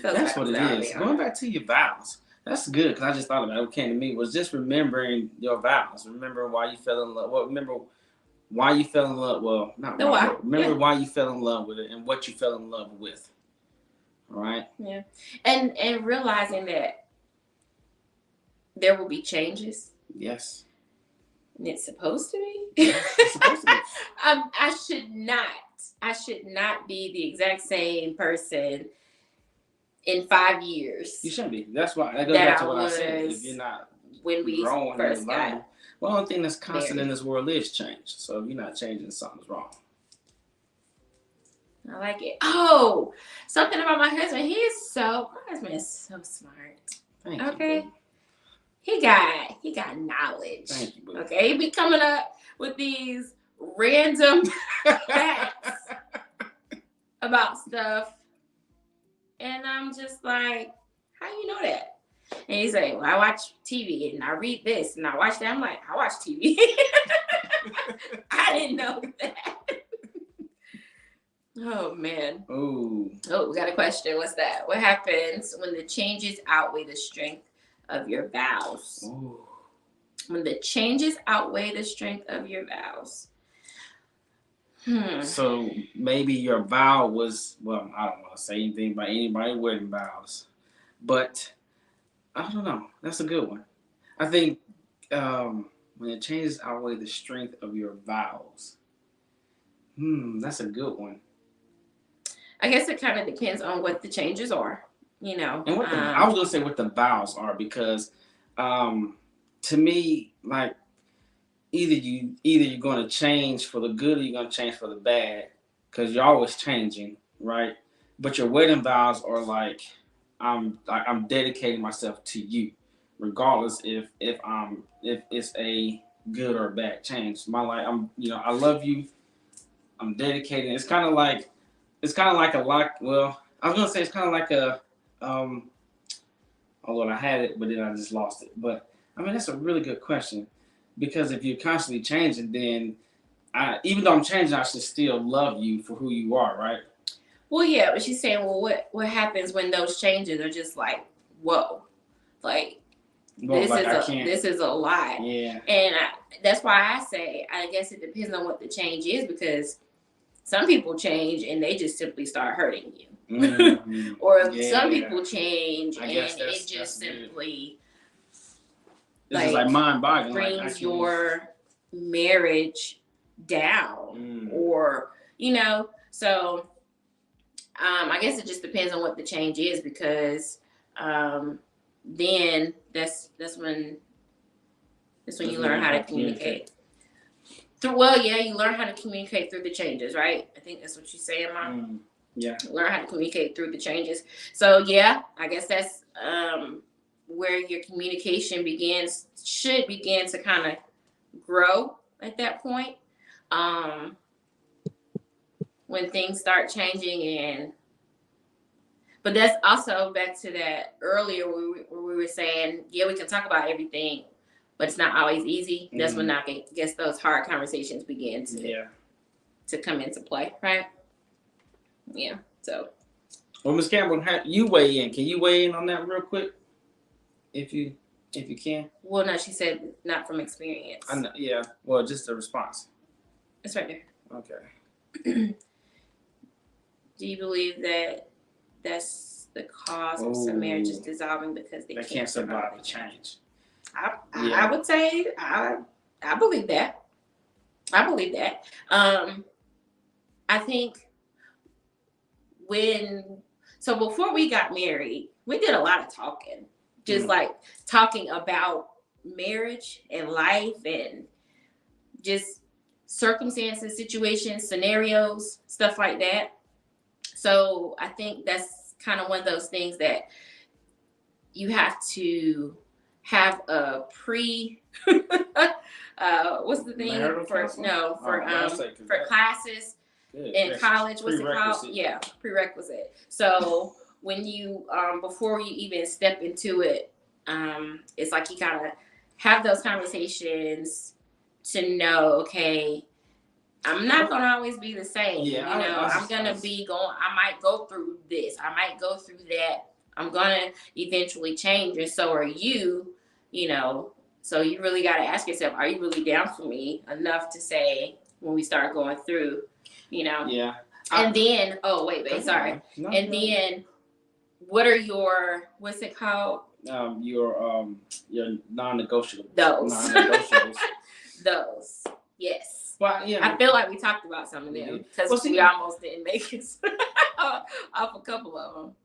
That's what it is. Going back to your vows. That's good because I just thought about it. What came to me was just remembering your vows. Remember why you fell in love. Well, remember why you fell in love. Well, not why. Remember why you fell in love with it and what you fell in love with. All right. Yeah, and realizing that there will be changes. Yes. And it's supposed to be. It's supposed to be. I should not be the exact same person in 5 years. You shouldn't be. That's why. That goes back to what I said. If you're not when we growing first got well, the only thing that's constant in this world is change. So if you're not changing, something's wrong. I like it. Oh, something about my husband. My husband is so smart. Thank you. Okay. He got knowledge. Thank you, boo. Okay. He be coming up with these random facts about stuff. And I'm just like, how you know that? And he's like, well, I watch TV and I read this and I watch that. I'm like, I watch TV. I didn't know that. Oh, man. Oh, we got a question. What's that? What happens when the changes outweigh the strength of your vows? Ooh. When the changes outweigh the strength of your vows. So maybe your vow was, well, I don't want to say anything about anybody wedding vows, but I don't know. That's a good one. I think when the changes outweigh the strength of your vows. That's a good one. I guess it kind of depends on what the changes are, you know. And what I was gonna say what the vows are because, to me, like either you're gonna change for the good or you're gonna change for the bad because you're always changing, right? But your wedding vows are like I'm dedicating myself to you, regardless if it's a good or bad change. My life, I love you. I'm dedicating. It's kind of like a lot. Well, I was gonna say it's kind of like a although I had it, but then I just lost it. But I mean, that's a really good question because if you're constantly changing, then even though I'm changing, I should still love you for who you are, right? Well, yeah, but she's saying, well, what happens when those changes are just like, whoa, like this is a lot. Yeah. And that's why I say, I guess it depends on what the change is because some people change and they just simply start hurting you. Or some people change and it just simply it's just like mind-boggling, brings your marriage down, or so I guess it just depends on what the change is, because then that's when you learn how to communicate. You learn how to communicate through the changes, right? I think that's what you're saying, Mom. Yeah. Learn how to communicate through the changes. So yeah, I guess that's where your communication should begin to kind of grow at that point. When things start changing, but that's also back to that earlier where we were saying, yeah, we can talk about everything, but it's not always easy. That's when I guess those hard conversations begin to come into play, right? Yeah. So. Well, Ms. Campbell, you weigh in. Can you weigh in on that real quick, if you can? Well, no, she said not from experience. I know. Yeah. Well, just a response. It's right there. Okay. Do you believe that that's the cause of some marriages dissolving because they can't survive the change? I would say I believe that. I believe that. I think before we got married, we did a lot of talking, just like talking about marriage and life and just circumstances, situations, scenarios, stuff like that. So I think that's kind of one of those things that you have to have a what's the thing for classes in college? What's it called? Yeah, prerequisite. So when you before you even step into it, it's like you kind of have those conversations to know, okay, I'm not gonna always be the same. Yeah, I might go through this. I might go through that. I'm gonna eventually change, and so are you. So you really got to ask yourself, are you really down for me enough to say when we start going through, Yeah. And then, sorry. No, then, what are what's it called? Your non-negotiables. Those. Non-negotiables. Those. Yes. Well, yeah. I feel like we talked about some of them because we almost didn't make it off a couple of them.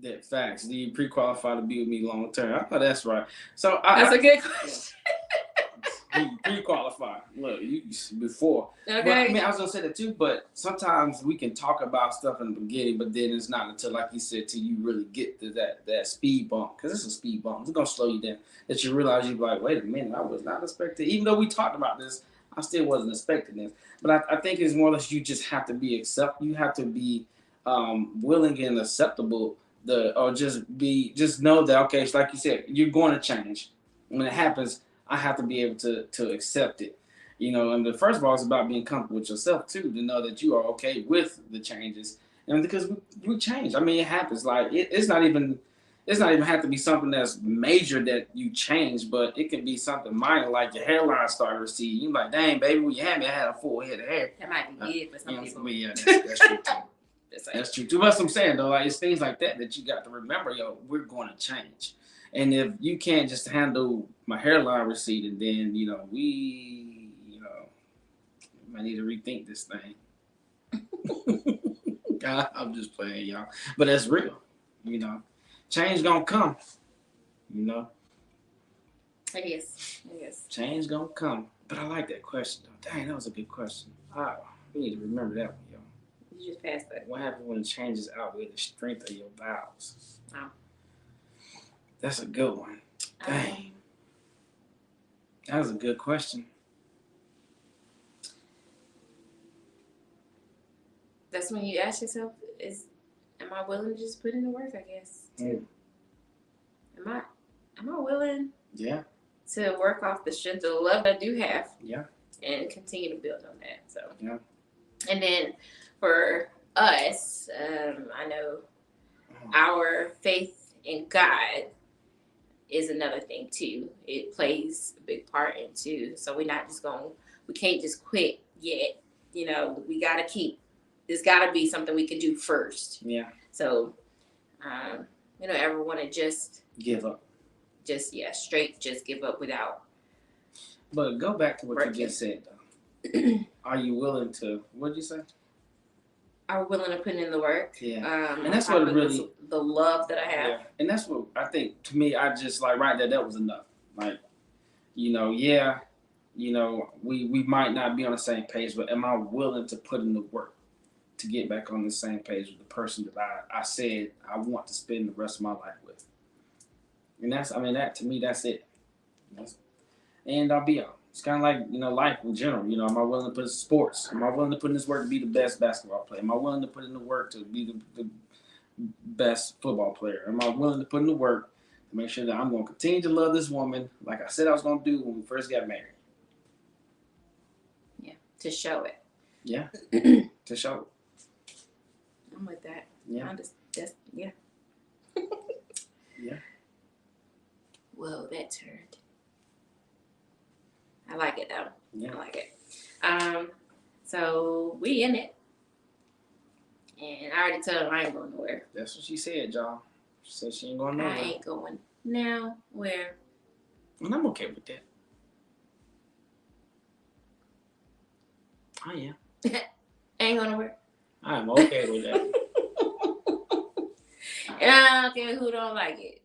That facts. Do you pre-qualify to be with me long term? Oh, that's right. So that's a good question. You pre-qualify. Look, you before. Okay. But, I mean, I was gonna say that too. But sometimes we can talk about stuff in the beginning, but then it's not until, like you said, till you really get to that speed bump. Because it's a speed bump. It's gonna slow you down. That you realize you're like, wait a minute, I was not expecting. Even though we talked about this, I still wasn't expecting this. But I think it's more or less you just have to be You have to be willing and acceptable. Just know that, okay, it's like you said, you're going to change. When it happens, I have to be able to accept it. And the first of all, it's about being comfortable with yourself too, to know that you are okay with the changes. And because we change. I mean, it happens. Like it's not even have to be something that's major that you change, but it can be something minor, like your hairline started receding. You're like, dang, baby, when you had me, I had a full head of hair. That might be it for some people. Yeah, that's true too. That's true too. But that's what I'm saying, though. Like, it's things like that you got to remember. We're going to change. And if you can't just handle my hairline receding, then we might need to rethink this thing. I'm just playing, y'all. But that's real. Change gonna come. It is. Change gonna come. But I like that question, though. Dang, that was a good question. Wow, we need to remember that one, y'all. You just passed that. What happens when changes outweigh the strength of your vows? Oh. That's a good one. Dang. That was a good question. That's when you ask yourself, am I willing to just put in the work, I guess, too? Am I willing to work off the strength of the love I do have? Yeah. And continue to build on that. So yeah. And then for us, I know our faith in God is another thing too. It plays a big part into, so we can't just quit yet. We gotta there's gotta be something we can do first. Yeah. So, we don't ever want to just give up. Straight just give up without. But go back to what Working. you just said, though. Are you willing to? What did you say? Are willing to put in the work. Yeah, and that's what really the love that I have. Yeah, and that's what I think. To me, I just like right there. That was enough. Like, yeah, we might not be on the same page, but am I willing to put in the work to get back on the same page with the person that I said I want to spend the rest of my life with? And that to me, that's it. And I'll be out. It's kind of like, life in general. Am I willing to put in sports? Am I willing to put in this work to be the best basketball player? Am I willing to put in the work to be the best football player? Am I willing to put in the work to make sure that I'm going to continue to love this woman like I said I was going to do when we first got married? Yeah, to show it. Yeah, to show it. I'm with that. Yeah. Yeah. Yeah. Whoa, that turned. I like it though. Yeah. I like it. So we in it. And I already told her I ain't going nowhere. That's what she said, y'all. She said she ain't going nowhere. I ain't going nowhere. And I'm okay with that. I am. Ain't going nowhere. I am okay with that. And I don't care who don't like it.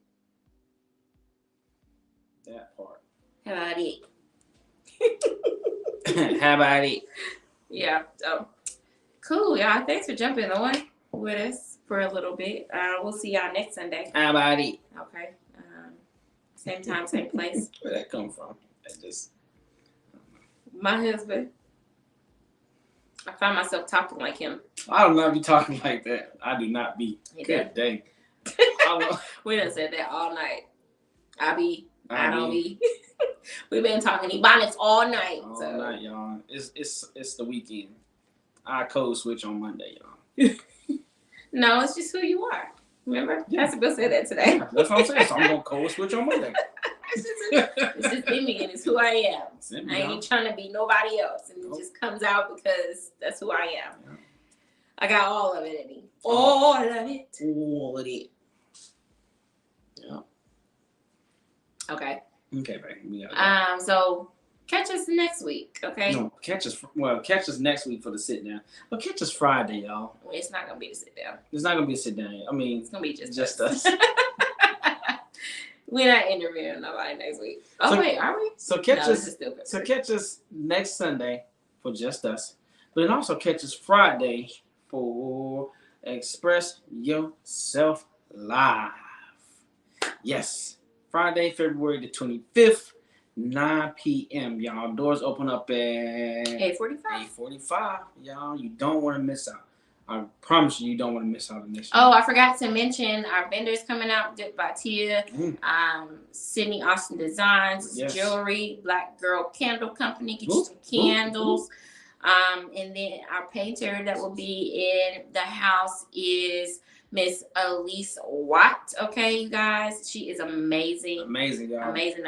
That part. How about it? How about it? Yeah. So cool, y'all. Thanks for jumping on with us for a little bit. We'll see y'all next Sunday. How about it? Okay. Same time, same place. Where'd that come from? That just... My husband. I find myself talking like him. I do not be talking like that. I do not be. Good day. We done said that all night. I don't be. We've been talking Ebonics all night. All night, y'all. It's the weekend. I code switch on Monday, y'all. No, it's just who you are. Remember? Yeah. Pastor Bill said that today. That's what I'm saying. So I'm gonna code switch on Monday. It's just in me and it's who I am. I ain't trying to be nobody else. And it just comes out because that's who I am. Yeah. I got all of it in me. All of it. All of it. Yeah. Okay. Okay, baby. So catch us next week, okay? No, catch us next week for the sit down. But catch us Friday, y'all. Well, it's not gonna be a sit down. It's not gonna be a sit down. I mean, it's gonna be just us. We're not interviewing nobody next week. Oh wait, are we? So catch us next Sunday for Just Us. But then also catch us Friday for Express Yourself Live. Yes. Friday, February the 25th, 9 p.m. Y'all, doors open up at 8:45. 8:45. Y'all, you don't want to miss out. I promise you don't want to miss out on this. Oh, I forgot to mention our vendors coming out by Tia, Sydney Austin Designs, Jewelry, Black Girl Candle Company, get you some candles. And then our painter that will be in the house is Miss Elise Watt. Okay, you guys, she is amazing. Amazing, y'all. Amazing.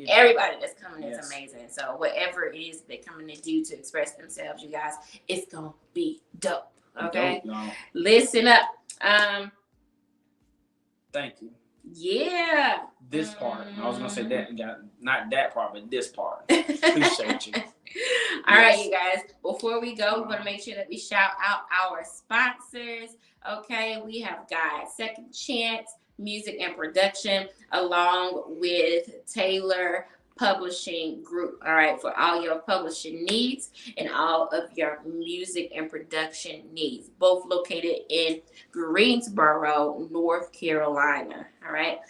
Everybody that's coming is amazing. So whatever it is they're coming to do to express themselves, you guys, it's gonna be dope. Okay, listen up. Thank you. Yeah. This part. I was gonna say that. Not that part, but this part. Appreciate you. All right, you guys. Before we go, we want to make sure that we shout out our sponsors. Okay, we have got Second Chance Music and Production, along with Taylor Publishing Group. All right, for all your publishing needs and all of your music and production needs, both located in Greensboro, North Carolina. All right,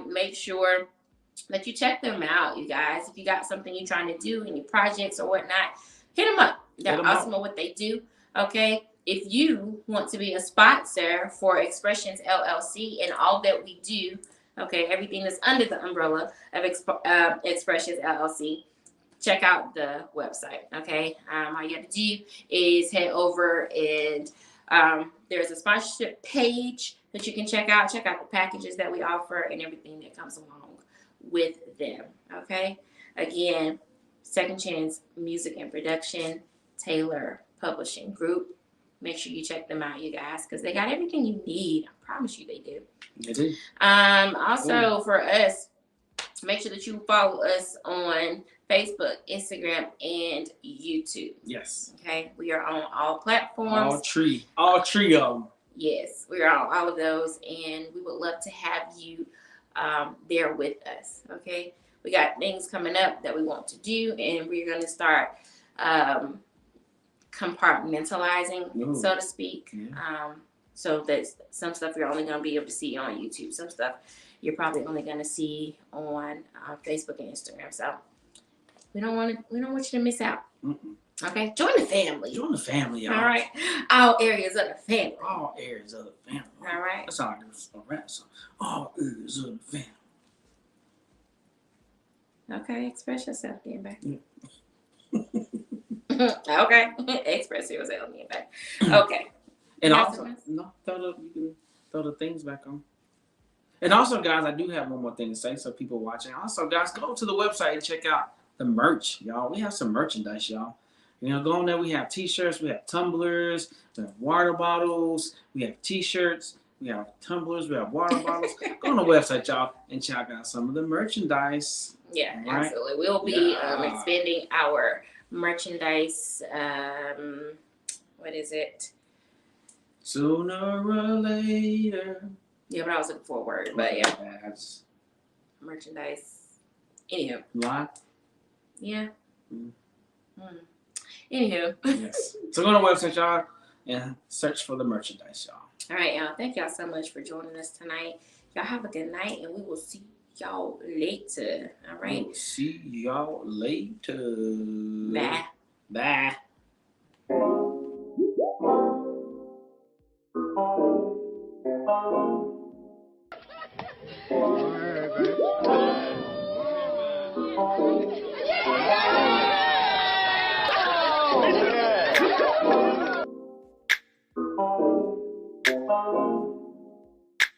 make sure that you check them out, you guys. If you got something you're trying to do, any projects or whatnot, hit them up. They're awesome at what they do. Okay. If you want to be a sponsor for Expressions LLC and all that we do, okay, everything that's under the umbrella of Expressions LLC, check out the website, okay? All you have to do is head over and there's a sponsorship page that you can check out. Check out the packages that we offer and everything that comes along with them, okay? Again, Second Chance Music and Production, Taylor Publishing Group. Make sure you check them out, you guys, because they got everything you need. I promise you they do. They do. Also, for us, make sure that you follow us on Facebook, Instagram, and YouTube. Yes. Okay, we are on all platforms. All three of them. Yes, we are on all of those, and we would love to have you there with us. Okay, we got things coming up that we want to do, and we're going to start compartmentalizing, so to speak. Yeah. So that some stuff you're only going to be able to see on YouTube. Some stuff you're probably only going to see on Facebook and Instagram. So we don't want you to miss out. Mm-mm. Okay, join the family. Join the family, y'all. All right, all areas of the family. All areas of the family. All right. That's how I do a rap song. All areas of the family. Okay, express yourself then, babe. Yeah. Okay, express yourself then, babe. Okay. And Yes, also, yes. no, you can throw the things back on. And also, guys, I do have one more thing to say. So people watching, also, guys, go to the website and check out the merch, y'all. We have some merchandise, y'all. You know, go on there. We have T-shirts, we have tumblers, we have water bottles, we have T-shirts, we have tumblers, we have water bottles. Go on the website, y'all, and check out some of the merchandise. Yeah, Right? absolutely. We'll be Yeah. expanding our merchandise. What is it? Sooner or later. Yeah, but I was looking for a word. But yeah, That's merchandise. Anywho, lot. yeah. Mm. Anywho. Yes. So go on the website, y'all, and search for the merchandise, y'all. All right, y'all. Thank y'all so much for joining us tonight. Y'all have a good night, and we will see y'all later. All right. We'll see y'all later. Bye. Bye. Yeah.